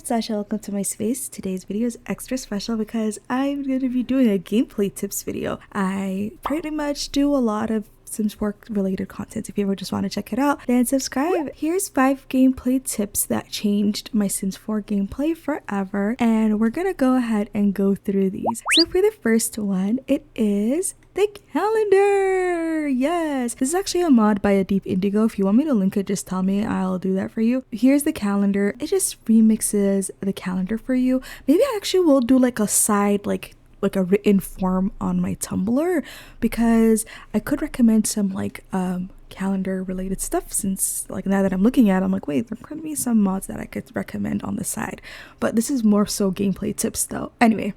it's Sasha. Welcome to my space. Today's video is extra special because I'm going to be doing a gameplay tips video. I pretty much do a lot of Sims 4 related content. If you ever just want to check it out, then subscribe. Here's 5 gameplay tips that changed my Sims 4 gameplay forever, and we're gonna go ahead and go through these. So for the first one, it is the calendar. Yes, this is actually a mod by A Deep Indigo. If you want me to link it, just tell me, I'll do that for you. Here's the calendar. It just remixes the calendar for you. Maybe I actually will do like a side like a written form on my Tumblr, because I could recommend some like calendar related stuff, since like now that I'm looking at it, I'm like, wait, there could be some mods that I could recommend on the side, but this is more so gameplay tips though. Anyway,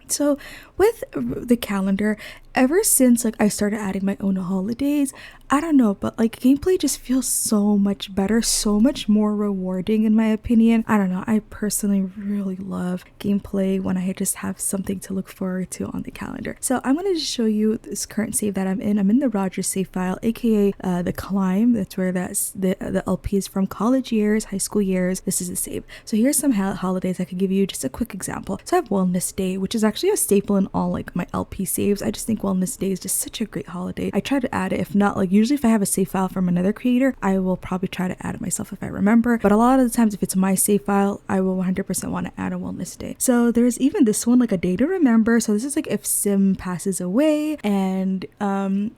so with the calendar, ever since like I started adding my own holidays, I don't know, but like gameplay just feels so much better, so much more rewarding in my opinion. I don't know, I personally really love gameplay when I just have something to look forward to on the calendar. So I'm going to just show you this current save that I'm in. I'm in the Rogers save file, aka the Climb. That's where the LP is from, college years, high school years. This is the save. So here's some holidays I could give you, just a quick example. So I have Wellness Day, which is actually a staple in all like my LP saves. I just think Wellness Day is just such a great holiday. I try to add it, if not, like usually if I have a save file from another creator, I will probably try to add it myself if I remember, but a lot of the times if it's my save file, I will 100% want to add a Wellness Day. So there's even this one, like a day to remember. So this is like if Sim passes away, and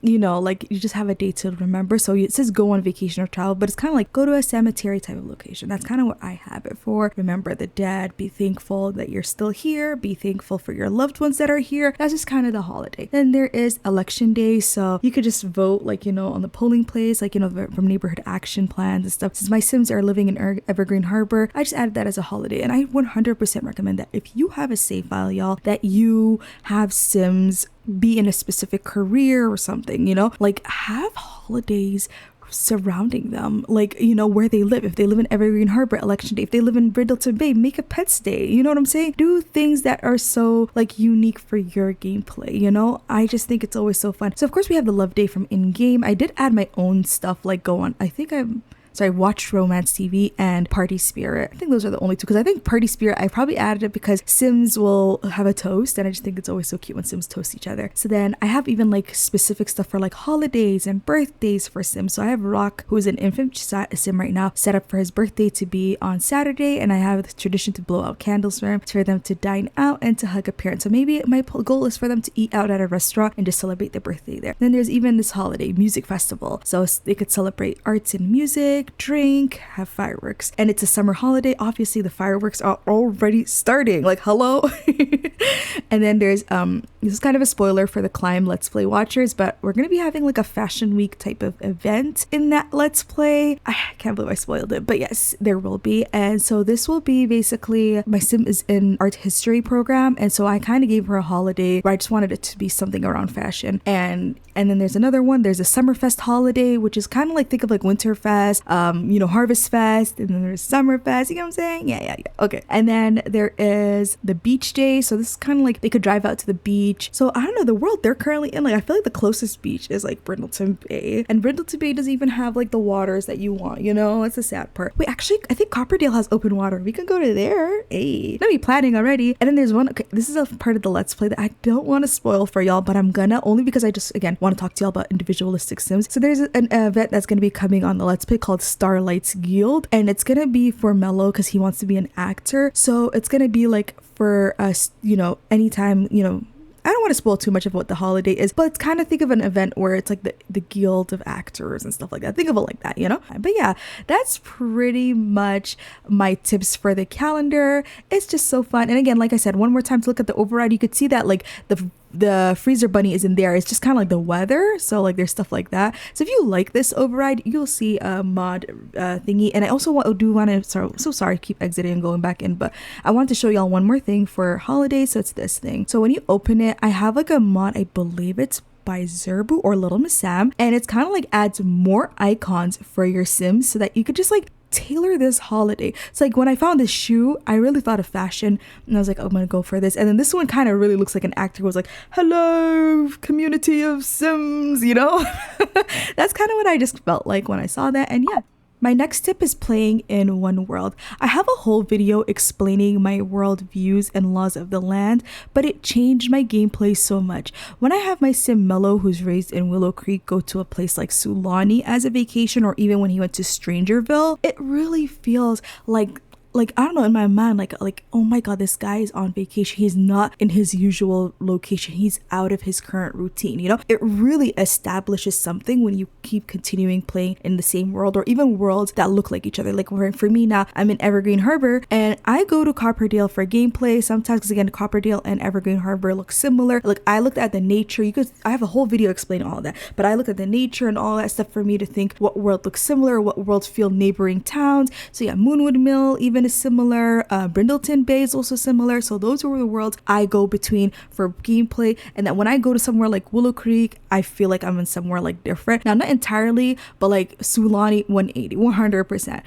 you know, like you just have a day to remember. So it says go on vacation or travel, but it's kind of like go to a cemetery type of location. That's kind of what I have it for. Remember the dead, be thankful that you're still here, be thankful for your loved ones that are here. That's just kind of the holiday. Then there is election day, so you could just vote, like, you know, on the polling place, like, you know, from neighborhood action plans and stuff. Since my Sims are living in Evergreen Harbor, I just added that as a holiday, and I 100% recommend that if you have a save file, y'all, that you have Sims be in a specific career or something, you know, like have holidays surrounding them, like, you know, where they live. If they live in Evergreen Harbor, election day. If they live in Brindleton Bay, make a pets day. You know what I'm saying? Do things that are so like unique for your gameplay, you know? I just think it's always so fun. So of course we have the love day from in-game. I did add my own stuff, like go on, Watch Romance TV and Party Spirit. I think those are the only two, because I think Party Spirit, I probably added it because Sims will have a toast, and I just think it's always so cute when Sims toast each other. So then I have even like specific stuff for like holidays and birthdays for Sims. So I have Rock, who is an infant Sim right now, set up for his birthday to be on Saturday, and I have the tradition to blow out candles for him, for them to dine out and to hug a parent. So maybe my goal is for them to eat out at a restaurant and just celebrate their birthday there. Then there's even this holiday, music festival. So they could celebrate arts and music, drink, have fireworks, and it's a summer holiday. Obviously the fireworks are already starting, like hello. And then there's this is kind of a spoiler for the Climb Let's Play watchers, but we're gonna be having like a fashion week type of event in that Let's Play. I can't believe I spoiled it, but yes, there will be. And so this will be basically, my Sim is in art history program, and so I kind of gave her a holiday where I just wanted it to be something around fashion. And then there's another one, there's a Summerfest holiday, which is kind of like, think of like Winterfest, you know, Harvest Fest, and then there's Summerfest, you know what I'm saying? Yeah, okay. And then there is the beach day, so this is kind of like they could drive out to the beach. So I don't know, the world they're currently in, like I feel like the closest beach is like Brindleton Bay, and Brindleton Bay doesn't even have like the waters that you want, you know? It's a sad part. Wait, actually I think Copperdale has open water. We can go to there. Hey, let me planning already. And then there's one, okay, this is a part of the Let's Play that I don't want to spoil for y'all, but I'm gonna, only because I just again want to talk to y'all about individualistic Sims. So there's an event that's going to be coming on the Let's Play called Starlight's Guild, and it's going to be for Mello because he wants to be an actor. So it's going to be like for us, you know, anytime, you know, I don't want to spoil too much of what the holiday is, but it's kind of, think of an event where it's like the guild of actors and stuff like that. Think of it like that, you know? But yeah, that's pretty much my tips for the calendar. It's just so fun. And again, like I said, one more time to look at the override, you could see that like the freezer bunny isn't there. It's just kind of like the weather. So like there's stuff like that. So if you like this override, you'll see a mod thingy. And I also want to, so sorry, I keep exiting and going back in, but I want to show y'all one more thing for holidays. So it's this thing. So when you open it, I have like a mod, I believe it's by Zerbu or Little Miss Sam, and it's kind of like adds more icons for your Sims so that you could just like tailor this holiday. It's like when I found this shoe, I really thought of fashion, and I was like, oh, I'm gonna go for this. And then this one kind of really looks like an actor who was like, hello community of Sims, you know? That's kind of what I just felt like when I saw that. And yeah, My next tip is playing in one world. I have a whole video explaining my world views and laws of the land, but it changed my gameplay so much. When I have my sim Mello, who's raised in Willow Creek, go to a place like Sulani as a vacation, or even when he went to Strangerville, it really feels like I don't know, in my mind, like oh my god, this guy is on vacation. He's not in his usual location. He's out of his current routine. You know, it really establishes something when you keep continuing playing in the same world, or even worlds that look like each other. Like for me now, I'm in Evergreen Harbor and I go to Copperdale for gameplay sometimes, because again, Copperdale and Evergreen Harbor look similar. Like I looked at the nature. I have a whole video explaining all of that, but I looked at the nature and all that stuff for me to think what world looks similar, what worlds feel neighboring towns. So yeah, Moonwood Mill even is similar. Brindleton Bay is also similar. So those are the worlds I go between for gameplay. And then when I go to somewhere like Willow Creek, I feel like I'm in somewhere like different. Now, not entirely, but like Sulani 180, 100%.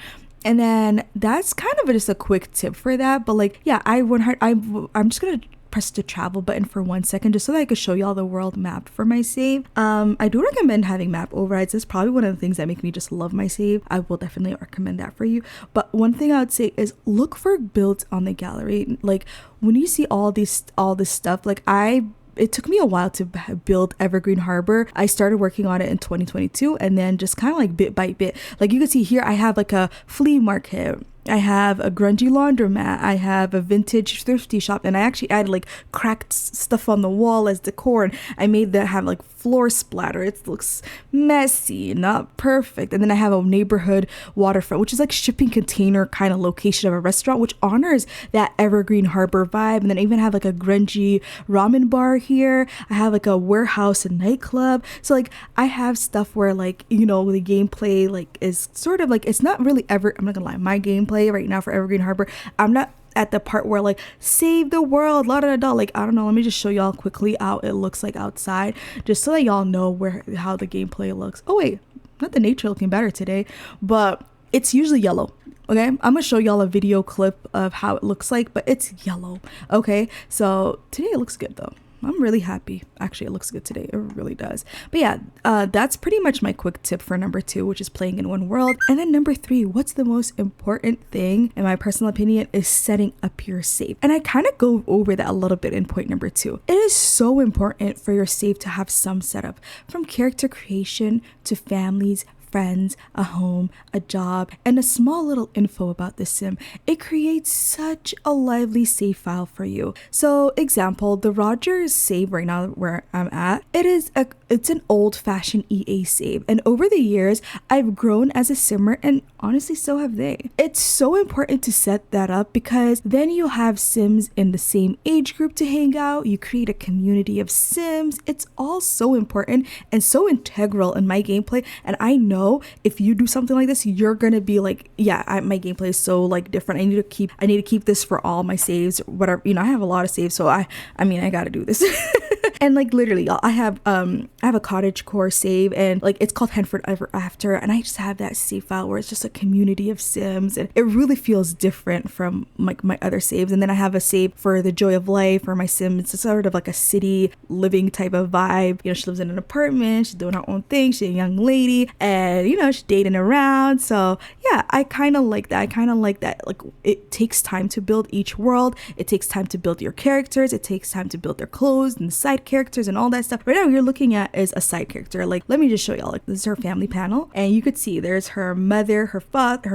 And then that's kind of just a quick tip for that. But like, yeah, I'm just gonna press the travel button for 1 second just so that I could show y'all the world map for my save. I do recommend having map overrides. It's probably one of the things that make me just love my save. I will definitely recommend that for you. But one thing I would say is look for builds on the gallery. Like when you see all this stuff, like it took me a while to build Evergreen Harbor. I started working on it in 2022, and then just kind of like bit by bit. Like you can see here, I have like a flea market. I have a grungy laundromat. I have a vintage thrifty shop, and I actually added like cracked stuff on the wall as decor, and I made that have like floor splatter. It looks messy, not perfect. And then I have a neighborhood waterfront, which is like shipping container kind of location of a restaurant, which honors that Evergreen Harbor vibe. And then I even have like a grungy ramen bar here. I have like a warehouse and nightclub. So like I have stuff where like, you know, the gameplay like is sort of like, it's not really ever, I'm not gonna lie, my gameplay right now for Evergreen Harbor, I'm not at the part where like save the world, la da da. Like I don't know, let me just show y'all quickly how it looks like outside, just so that y'all know how the gameplay looks. Oh wait, not the nature looking better today, but it's usually yellow. Okay, I'm gonna show y'all a video clip of how it looks like, but it's yellow. Okay, so today it looks good though. I'm really happy. Actually, it looks good today. It really does. But yeah, that's pretty much my quick tip for number 2, which is playing in one world. And then number 3, what's the most important thing, in my personal opinion, is setting up your save. And I kind of go over that a little bit in point number 2. It is so important for your save to have some setup, from character creation to families, friends, a home, a job, and a small little info about the sim. It creates such a lively save file for you. So example, the Rogers save right now where I'm at, it's an old-fashioned EA save, and over the years I've grown as a simmer, and honestly so have they. It's so important to set that up, because then you'll have sims in the same age group to hang out. You create a community of sims. It's all so important and so integral in my gameplay, and I know if you do something like this, you're gonna be like, yeah, my gameplay is so like different. I need to keep this for all my saves, whatever. You know, I have a lot of saves, so I gotta do this. And like literally, y'all, I have a cottagecore save, and like it's called Henford Ever After, and I just have that save file where it's just a community of sims, and it really feels different from like my other saves. And then I have a save for the Joy of Life, for my sims. It's sort of like a city living type of vibe. You know, she lives in an apartment, she's doing her own thing, she's a young lady, and you know, she's dating around. So yeah, I kind of like that. Like it takes time to build each world. It takes time to build your characters. It takes time to build their clothes and the side characters and all that stuff. Right now you're looking at is a side character. Like let me just show y'all, like this is her family panel, and you could see there's her mother, her father,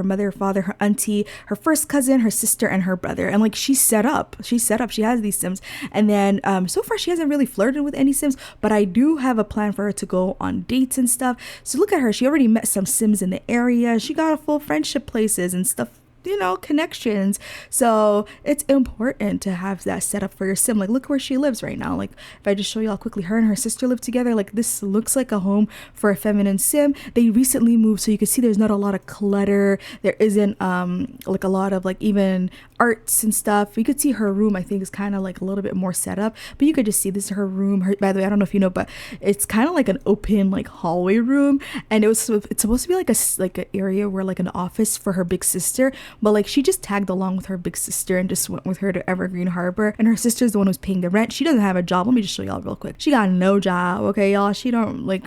her auntie, her first cousin, her sister, and her brother. And like she's set up, she has these sims. And then so far she hasn't really flirted with any sims, but I do have a plan for her to go on dates and stuff. So look at her, she already met some sims in the area. She got a full friendship places and stuff, you know, connections. So it's important to have that set up for your sim. Like look where she lives right now. Like if I just show y'all quickly, her and her sister live together. Like this looks like a home for a feminine sim. They recently moved, so you can see there's not a lot of clutter. There isn't like a lot of like even arts and stuff. You could see her room, I think, is kind of like a little bit more set up, but you could just see this is her room. By the way, I don't know if you know, but it's kind of like an open like hallway room, and it's supposed to be like an area where like an office for her big sister. But like she just tagged along with her big sister and just went with her to Evergreen Harbor, and her sister's the one who's paying the rent. She doesn't have a job. Let me just show y'all real quick. She got no job, okay y'all. She don't like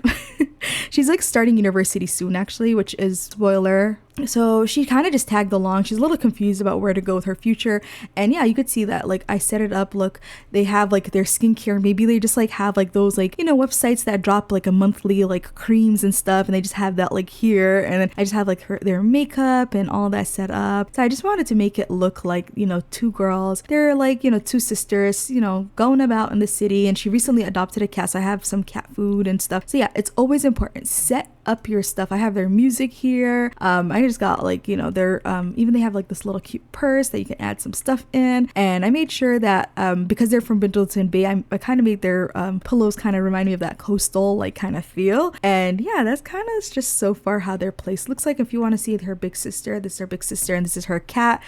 she's like starting university soon actually, which is spoiler, So she kind of just tagged along. She's a little confused about where to go with her future. And yeah, you could see that. Like, I set it up. Look, they have like their skincare. Maybe they just like have like those like, you know, websites that drop like a monthly like creams and stuff. And they just have that like here. And then I just have like their makeup and all that set up. So I just wanted to make it look like, you know, two girls. They're like, you know, two sisters, you know, going about in the city. And she recently adopted a cat. So I have some cat food and stuff. So yeah, it's always important. Set up your stuff. I have their music here. I just got like, you know, their even they have like this little cute purse that you can add some stuff in. And I made sure that because they're from Brindleton Bay, I kind of made their pillows kind of remind me of that coastal like kind of feel. And yeah, that's kind of just so far how their place looks like. If you want to see her big sister, this is her big sister and this is her cat.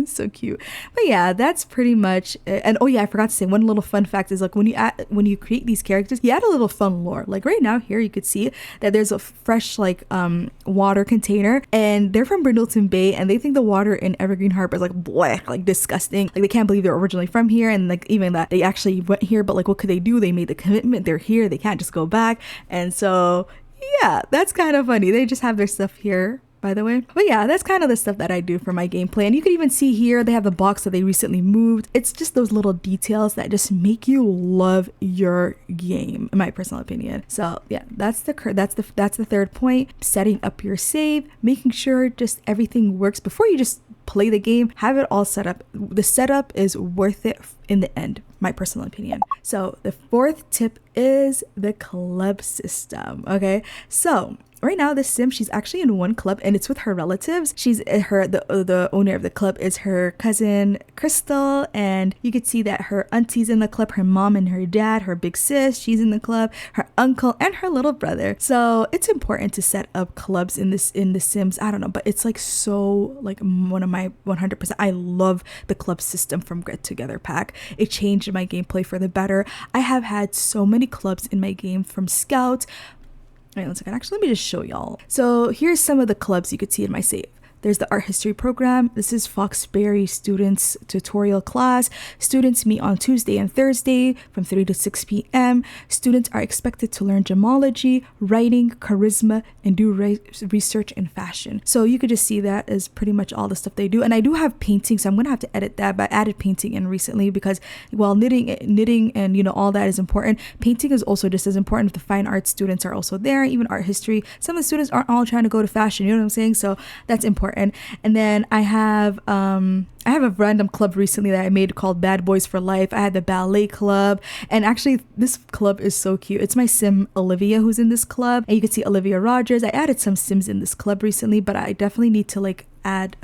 So cute. But yeah, that's pretty much it. And oh yeah, I forgot to say one little fun fact is like when you create these characters, you add a little fun lore. Like right now here you could see that there's a fresh like water container, and they're from Brindleton Bay, and they think the water in Evergreen Harbor is like bleh, like disgusting. Like they can't believe they're originally from here, and like even that they actually went here, but like what could they do? They made the commitment, they're here, they can't just go back. And so yeah, that's kind of funny. They just have their stuff here, by the way. But yeah, that's kind of the stuff that I do for my gameplay. And you can even see here they have the box that they recently moved. It's just those little details that just make you love your game, in my personal opinion. So yeah, that's the third point. Setting up your save, making sure just everything works before you just play the game. Have it all set up. The setup is worth it in the end, my personal opinion. So the fourth tip is the club system. Okay, so right now this sim, she's actually in one club and it's with her relatives. She's the owner of the club is her cousin Crystal, and you could see that her auntie's in the club, her mom and her dad, her big sis, she's in the club, her uncle and her little brother. So it's important to set up clubs in the Sims. I don't know, but it's like so like one of my 100%. I love the club system from Get Together Pack. It changed my gameplay for the better. I have had so many clubs in my game, from Scout. Wait, 1 second. Actually, let me just show y'all. So here's some of the clubs you could see in my save. There's the art history program. This is Foxberry students tutorial class. Students meet on Tuesday and Thursday from 3 to 6 p.m. Students are expected to learn gemology, writing, charisma, and do research in fashion. So you could just see that is pretty much all the stuff they do. And I do have painting, so I'm gonna have to edit that. But I added painting in recently because while knitting and you know all that is important, painting is also just as important. The fine arts students are also there, even art history. Some of the students aren't all trying to go to fashion, you know what I'm saying? So that's important. And then I have a random club recently that I made called Bad Boys for Life. I had the ballet club, and actually this club is so cute. It's my sim Olivia who's in this club, and you can see Olivia Rogers. I added some sims in this club recently, but I definitely need to like add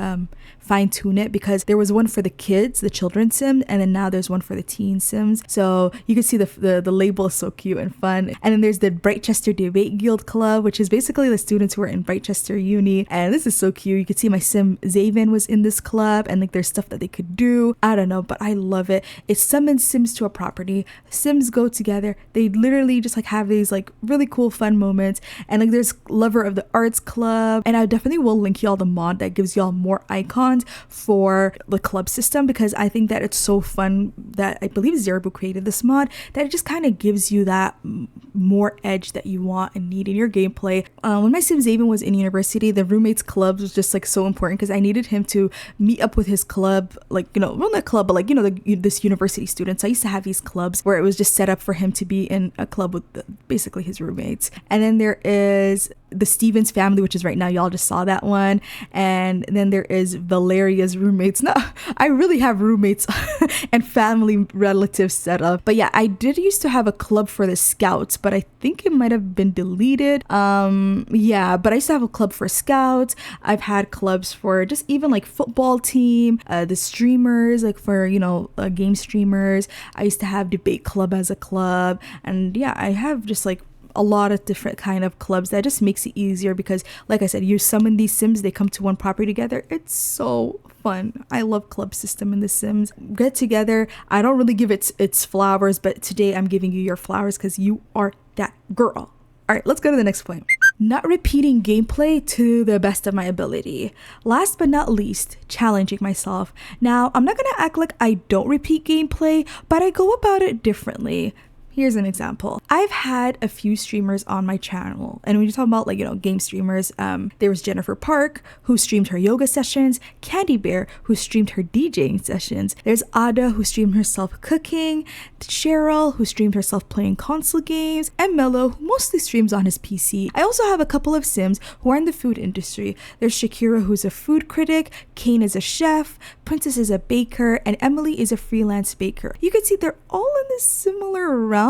fine tune it, because there was one for the kids, the children's sim, and then now there's one for the teen sims. So you can see the label is so cute and fun. And then there's the Brightchester Debate Guild Club, which is basically the students who are in Brightchester Uni, and this is so cute. You can see my sim Zaven was in this club, and like there's stuff that they could do. I don't know, but I love it. It summons sims to a property. Sims go together. They literally just like have these like really cool fun moments. And like there's Lover of the Arts Club, and I definitely will link y'all the mod that gives y'all more icons for the club system, because I think that it's so fun that I believe Zerabu created this mod, that it just kind of gives you that more edge that you want and need in your gameplay. When my sim Zaven was in university, the roommates club was just like so important, because I needed him to meet up with his club, like, you know, well, not club, but like, you know, this university student. So I used to have these clubs where it was just set up for him to be in a club with basically his roommates. And then there is the Stevens family, which is right now, y'all just saw that one. And then there is Valeria's roommates. No, I really have roommates and family relatives set up. But yeah, I did used to have a club for the Scouts, but I think it might have been deleted. Yeah, but I used to have a club for Scouts. I've had clubs for just even like football team, the streamers, like for, you know, game streamers. I used to have debate club as a club. And yeah, I have just like a lot of different kind of clubs that just makes it easier, because like I said, you summon these sims, they come to one property together. It's so fun. I love club system in the Sims. Get Together, I don't really give its flowers, but today I'm giving you your flowers because you are that girl. All right, let's go to the next point. Not repeating gameplay to the best of my ability. Last but not least, challenging myself. Now, I'm not gonna act like I don't repeat gameplay, but I go about it differently. Here's an example. I've had a few streamers on my channel, and when you talk about game streamers, there was Jennifer Park, who streamed her yoga sessions, Candy Bear, who streamed her DJing sessions, there's Ada, who streamed herself cooking, Cheryl, who streamed herself playing console games, and Mello, who mostly streams on his PC. I also have a couple of Sims who are in the food industry. There's Shakira, who's a food critic, Kane is a chef, Princess is a baker, and Emily is a freelance baker. You can see they're all in this similar realm,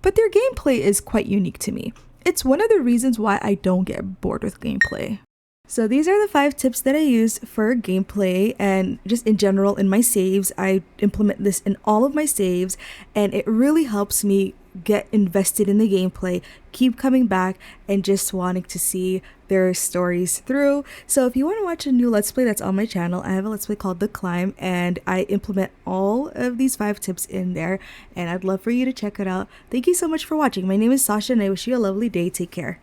but their gameplay is quite unique to me. It's one of the reasons why I don't get bored with gameplay. So these are the 5 tips that I use for gameplay, and just in general in my saves. I implement this in all of my saves, and it really helps me get invested in the gameplay, keep coming back, and just wanting to see their stories through. So if you want to watch a new Let's Play that's on my channel, I have a Let's Play called The Climb, and I implement all of these 5 tips in there, and I'd love for you to check it out. Thank you so much for watching. My name is Sasha, and I wish you a lovely day. Take care.